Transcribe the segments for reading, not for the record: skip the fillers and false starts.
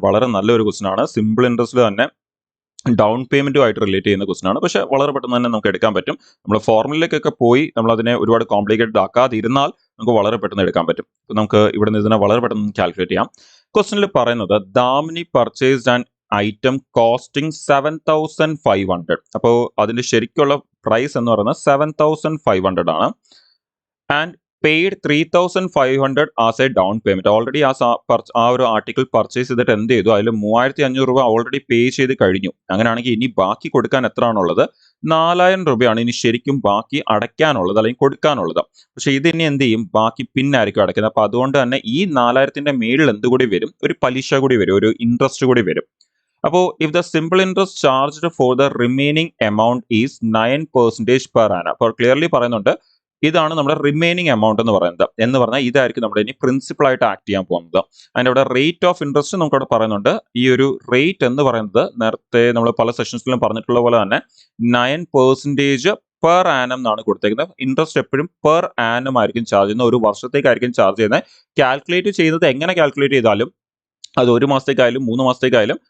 വളരെ നല്ലൊരു ക്വസ്റ്റൻ ആണ്. സിമ്പിൾ ഇൻട്രസ്റ്റിൽ തന്നെ ഡൗൺ പേയ്മെന്റുമായിട്ട് റിലേറ്റ് ചെയ്യുന്ന ക്വസ്റ്റൻ ആണ്. പക്ഷേ വളരെ പെട്ടെന്ന് തന്നെ നമുക്ക് എടുക്കാൻ പറ്റും. നമ്മൾ ഫോർമുലയിലേക്കൊക്കെ പോയി നമ്മൾ അതിനെ ഒരുപാട് കോംപ്ലിക്കേറ്റഡ് ആക്കാതിരുന്നാൽ നമുക്ക് വളരെ പെട്ടെന്ന് എടുക്കാൻ പറ്റും. അപ്പോൾ നമുക്ക് ഇവിടെ നിന്ന് ഇതിനെ വളരെ പെട്ടെന്ന് കാൽക്കുലേറ്റ് ചെയ്യാം. ക്വസ്റ്റനിൽ പറയുന്നത് Damini purchased an item costing 7,500. അപ്പോൾ അതിന്റെ ശരിക്കുള്ള പ്രൈസ് എന്ന് പറയുന്നത് 7,500 ആണ്. And paid 3,500 as A down payment. Already ആ ഒരു ആർട്ടിക്കിൾ പർച്ചേസ് ചെയ്തിട്ട് എന്ത് ചെയ്തു, അതിൽ 3,500 രൂപ ഓൾറെഡി പേ ചെയ്ത് കഴിഞ്ഞു. അങ്ങനെയാണെങ്കിൽ ഇനി ബാക്കി കൊടുക്കാൻ എത്രയാണുള്ളത്? 4,000 രൂപയാണ് ഇനി ശരിക്കും ബാക്കി അടയ്ക്കാനുള്ളത് അല്ലെങ്കിൽ കൊടുക്കാനുള്ളത്. പക്ഷെ ഇതിനി എന്ത് ചെയ്യും, ബാക്കി പിന്നായിരിക്കും അടയ്ക്കുന്നത്. അപ്പൊ അതുകൊണ്ട് തന്നെ ഈ 4,000ന്റെ മേളിൽ എന്തുകൂടി വരും? ഒരു പലിശ കൂടി വരും, ഒരു ഇൻട്രസ്റ്റ് കൂടി വരും. അപ്പോൾ if the simple interest charged for the remaining amount is 9% per annum. അപ്പോൾ ക്ലിയർലി പറയുന്നുണ്ട് ഇതാണ് നമ്മുടെ റിമൈനിങ് എമൗണ്ട് എന്ന് പറയുന്നത്. എന്ന് പറഞ്ഞാൽ ഇതായിരിക്കും നമ്മുടെ ഇനി പ്രിൻസിപ്പൾ ആയിട്ട് ആക്ട് ചെയ്യാൻ പോകുന്നത്. അതിൻ്റെ അവിടെ റേറ്റ് ഓഫ് ഇൻട്രസ്റ്റ് നമുക്ക് അവിടെ പറയുന്നുണ്ട്. ഈ ഒരു റേറ്റ് എന്ന് പറയുന്നത് നേരത്തെ നമ്മൾ പല സെഷൻസിലും പറഞ്ഞിട്ടുള്ള പോലെ തന്നെ 9% പെർ ആനം എന്നാണ് കൊടുത്തേക്കുന്നത്. ഇൻട്രസ്റ്റ് എപ്പോഴും പെർ ആനം ആയിരിക്കും ചാർജ് ചെയ്യുന്നത്, ഒരു വർഷത്തേക്കായിരിക്കും ചാർജ് ചെയ്യുന്നത്. കാൽക്കുലേറ്റ് ചെയ്യുന്നത് എങ്ങനെ കാൽക്കുലേറ്റ് ചെയ്താലും അത് 1 മാസത്തേക്കായാലും 3 മാസത്തേക്കായാലും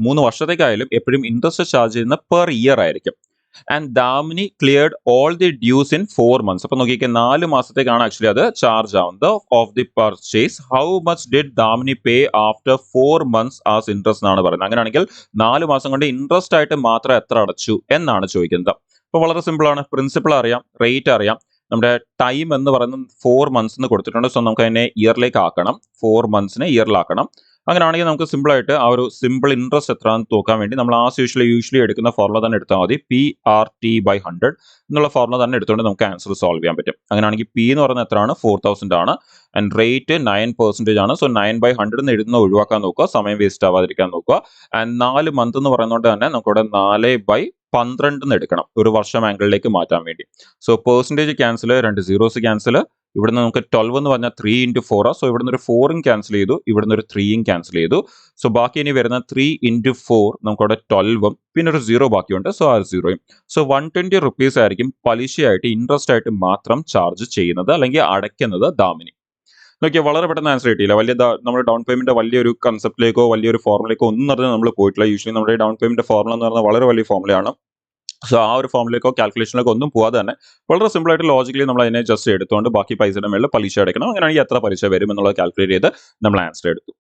3 വർഷത്തേക്കായാലും എപ്പോഴും ഇൻട്രസ്റ്റ് ചാർജ് ചെയ്യുന്ന പെർ ഇയർ ആയിരിക്കും. And Damini cleared all the dues in 4 months. അപ്പൊ നോക്കിയൊക്കെ 4 മാസത്തേക്കാണ് ആക്ച്വലി അത് ചാർജ് ആവുന്നത് of the purchase. How much did Damini pay after 4 months as interest എന്നാണ് പറയുന്നത്. അങ്ങനെയാണെങ്കിൽ 4 മാസം കൊണ്ട് ഇൻട്രസ്റ്റ് ആയിട്ട് മാത്രം എത്ര അടച്ചു എന്നാണ് ചോദിക്കുന്നത്. അപ്പോൾ വളരെ സിമ്പിൾ ആണ്. പ്രിൻസിപ്പിൾ അറിയാം, റേറ്റ് അറിയാം, നമ്മുടെ ടൈം എന്ന് പറയുന്നത് 4 months എന്ന് കൊടുത്തിട്ടുണ്ട്. സോ നമുക്ക് അതിനെ ഇയറിലേക്ക് ആക്കണം, 4 monthsനെ ഇയറിലാക്കണം. അങ്ങനെയാണെങ്കിൽ നമുക്ക് സിമ്പിൾ ആയിട്ട് ആ ഒരു സിമ്പിൾ ഇൻട്രസ്റ്റ് എത്രയാണെന്ന് നോക്കാൻ വേണ്ടി നമ്മൾ ആസ് യൂഷ്വലി എടുക്കുന്ന ഫോർമുല തന്നെ എടുത്താൽ മതി. PRT/100 എന്നുള്ള ഫോർമുല തന്നെ എടുത്തുകൊണ്ട് നമുക്ക് ആൻസർ സോൾവ് ചെയ്യാൻ പറ്റും. അങ്ങനെയാണെങ്കിൽ പി എന്ന് പറയുന്നത് എത്രയാണ്? 4,000 ആണ്. ആൻഡ് റേറ്റ് 9% ആണ്. സോ 9/100 എന്ന് എഴുതുന്ന ഒഴിവാക്കാൻ നോക്കുക, സമയം വേസ്റ്റ് ആവാതിരിക്കാൻ നോക്കുക. ആൻഡ് 4 month എന്ന് പറയുന്നതുകൊണ്ട് തന്നെ നമുക്കിവിടെ 4/12 എന്ന് എടുക്കണം, ഒരു വർഷം ആംഗിളിലേക്ക് മാറ്റാൻ വേണ്ടി. So percentage cancel, 2 zeros cancel. ഇവിടുന്ന് നമുക്ക് 12 എന്ന് പറഞ്ഞാൽ 3 into 4. സോ ഇവിടുന്ന് ഒരു 4ഉം ക്യാൻസൽ ചെയ്തു, ഇവിടുന്ന് ഒരു 3ഉം ക്യാൻസൽ ചെയ്തു. സോ ബാക്കി ഇനി വരുന്ന 3 into 4 നമുക്കവിടെ 12ഉം പിന്നെ ഒരു 0 ബാക്കിയുണ്ട്. സോ ആ 0യും. സോ 120 rupees ആയിരിക്കും പലിശയായിട്ട് ഇൻട്രസ്റ്റ് ആയിട്ട് മാത്രം ചാർജ് ചെയ്യുന്നത് അല്ലെങ്കിൽ അടയ്ക്കുന്നത് ദാമിനി. നോക്കിയാൽ വളരെ പെട്ടെന്ന് ആൻസർ കിട്ടിയില്ല. നമ്മുടെ ഡൗൺ പേയ്മെന്റ് വലിയൊരു കൺസെപ്റ്റിലേക്കോ വലിയൊരു ഫോർമുലയ്ക്കോ ഒന്നും പറഞ്ഞ് നമ്മൾ പോയിട്ടില്ല. യൂഷ്വലി നമ്മുടെ ഡൗൺ പേയ്മെന്റ് ഫോർമുല എന്ന് പറഞ്ഞാൽ വളരെ വലിയ ഫോർമുലയാണ്. സോ ആ ഒരു ഫോമിലേക്കോ കാൽക്കുലേഷനിലേക്കോ ഒന്നും പോകാതെ തന്നെ വളരെ സിമ്പിൾ ആയിട്ട് ലോജിക്കലി നമ്മൾ അതിനെ ജസ്റ്റ് എടുത്തുകൊണ്ട് ബാക്കി പൈസയുടെ മേളിൽ പലിശ അടയ്ക്കണം. അങ്ങനെയാണെങ്കിൽ എത്ര പലിശ വരും എന്നുള്ളത് കാൽക്കുലേറ്റ് ചെയ്ത് നമ്മൾ ആൻസർ എടുത്തു.